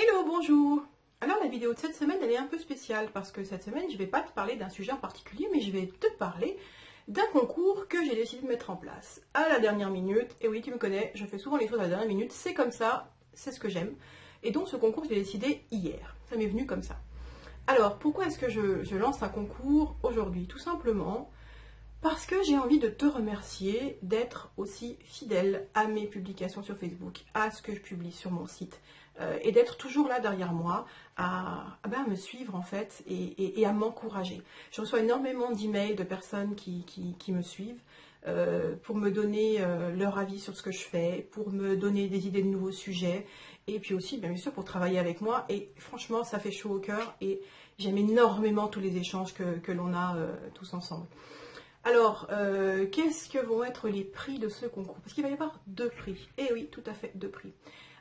Hello, bonjour. Alors la vidéo de cette semaine, elle est un peu spéciale parce que cette semaine, je ne vais pas te parler d'un sujet en particulier, mais je vais te parler d'un concours que j'ai décidé de mettre en place à la dernière minute. Et oui, tu me connais, je fais souvent les choses à la dernière minute, c'est comme ça, c'est ce que j'aime. Et donc ce concours, je l'ai décidé hier, ça m'est venu comme ça. Alors, pourquoi est-ce que je lance un concours aujourd'hui? Tout simplement parce que j'ai envie de te remercier d'être aussi fidèle à mes publications sur Facebook, à ce que je publie sur mon site, et d'être toujours là derrière moi, à me suivre en fait, et à m'encourager. Je reçois énormément d'emails de personnes qui me suivent, pour me donner leur avis sur ce que je fais, pour me donner des idées de nouveaux sujets, et puis aussi, bien sûr, pour travailler avec moi. Et franchement, ça fait chaud au cœur, et j'aime énormément tous les échanges que l'on a tous ensemble. Alors, qu'est-ce que vont être les prix de ce concours? Parce qu'il va y avoir deux prix. Eh oui, tout à fait, deux prix.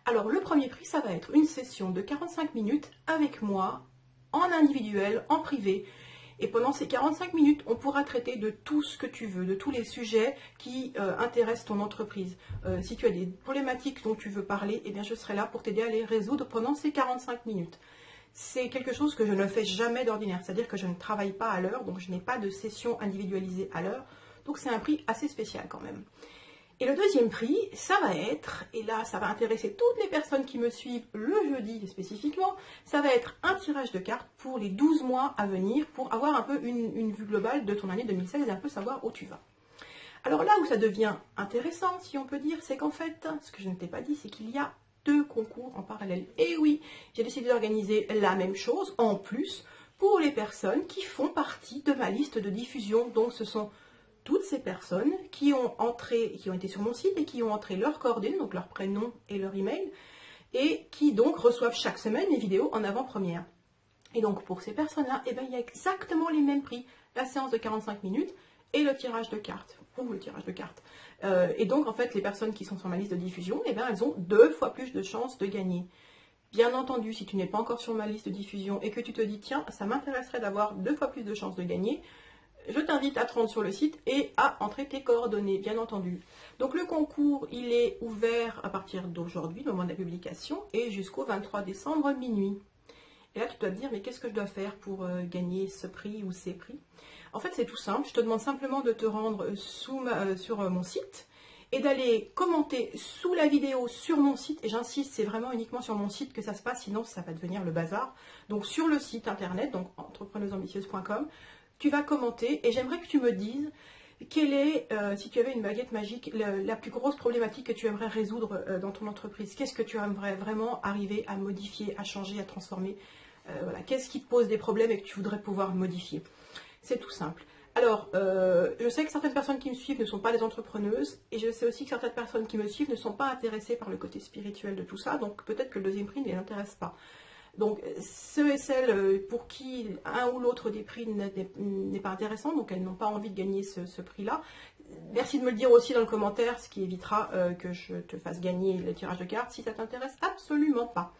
Alors, le premier prix, ça va être une session de 45 minutes avec moi, en individuel, en privé. Et pendant ces 45 minutes, on pourra traiter de tout ce que tu veux, de tous les sujets qui intéressent ton entreprise. Si tu as des problématiques dont tu veux parler, eh bien, je serai là pour t'aider à les résoudre pendant ces 45 minutes. C'est quelque chose que je ne fais jamais d'ordinaire, c'est-à-dire que je ne travaille pas à l'heure, donc je n'ai pas de session individualisée à l'heure, donc c'est un prix assez spécial quand même. Et le deuxième prix, ça va être, et là ça va intéresser toutes les personnes qui me suivent le jeudi spécifiquement, ça va être un tirage de cartes pour les 12 mois à venir, pour avoir un peu une vue globale de ton année 2016 et un peu savoir où tu vas. Alors là où ça devient intéressant, si on peut dire, c'est qu'en fait, ce que je ne t'ai pas dit, c'est qu'il y a deux concours en parallèle. Et oui, j'ai décidé d'organiser la même chose en plus pour les personnes qui font partie de ma liste de diffusion. Donc ce sont toutes ces personnes qui ont été sur mon site et qui ont entré leurs coordonnées, donc leur prénom et leur email, et qui donc reçoivent chaque semaine les vidéos en avant-première. Et donc pour ces personnes-là, eh ben, il y a exactement les mêmes prix, la séance de 45 minutes et le tirage de cartes, ou le tirage de cartes. Et donc en fait, les personnes qui sont sur ma liste de diffusion, eh ben, elles ont 2 fois plus de chances de gagner. Bien entendu, si tu n'es pas encore sur ma liste de diffusion et que tu te dis, tiens, ça m'intéresserait d'avoir 2 fois plus de chances de gagner, je t'invite à te rendre sur le site et à entrer tes coordonnées, bien entendu. Donc le concours, il est ouvert à partir d'aujourd'hui, au moment de la publication, et jusqu'au 23 décembre minuit. Et là, tu dois te dire, mais qu'est-ce que je dois faire pour gagner ce prix ou ces prix? En fait, c'est tout simple. Je te demande simplement de te rendre sur mon site et d'aller commenter sous la vidéo sur mon site. Et j'insiste, c'est vraiment uniquement sur mon site que ça se passe, sinon ça va devenir le bazar. Donc sur le site internet, donc entrepreneuseambitieuse.com, tu vas commenter et j'aimerais que tu me dises quelle est, si tu avais une baguette magique, la plus grosse problématique que tu aimerais résoudre dans ton entreprise. Qu'est-ce que tu aimerais vraiment arriver à modifier, à changer, à transformer? Voilà. Qu'est-ce qui te pose des problèmes et que tu voudrais pouvoir modifier? C'est tout simple. Alors, je sais que certaines personnes qui me suivent ne sont pas des entrepreneuses, et je sais aussi que certaines personnes qui me suivent ne sont pas intéressées par le côté spirituel de tout ça, donc peut-être que le deuxième prix ne les intéresse pas. Donc, ceux et celles pour qui un ou l'autre des prix n'est pas intéressant, donc elles n'ont pas envie de gagner ce prix-là, merci de me le dire aussi dans le commentaire, ce qui évitera que je te fasse gagner le tirage de cartes si ça t'intéresse absolument pas.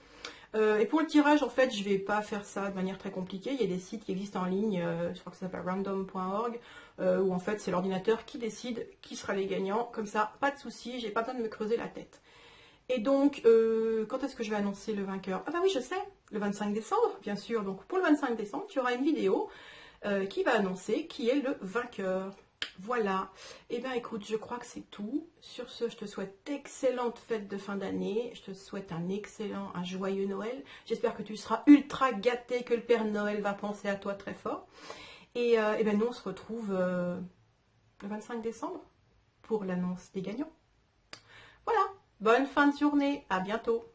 Et pour le tirage, en fait, je ne vais pas faire ça de manière très compliquée. Il y a des sites qui existent en ligne, je crois que ça s'appelle random.org, où en fait c'est l'ordinateur qui décide qui sera les gagnants. Comme ça, pas de souci, j'ai pas besoin de me creuser la tête. Et donc, quand est-ce que je vais annoncer le vainqueur? Ah bah oui, je sais, le 25 décembre, bien sûr. Donc pour le 25 décembre, tu auras une vidéo qui va annoncer qui est le vainqueur. Voilà. Eh bien écoute, je crois que c'est tout. Sur ce, je te souhaite d'excellentes fêtes de fin d'année. Je te souhaite un joyeux Noël. J'espère que tu seras ultra gâté, que le Père Noël va penser à toi très fort. Et bien nous, on se retrouve le 25 décembre pour l'annonce des gagnants. Voilà. Bonne fin de journée. À bientôt.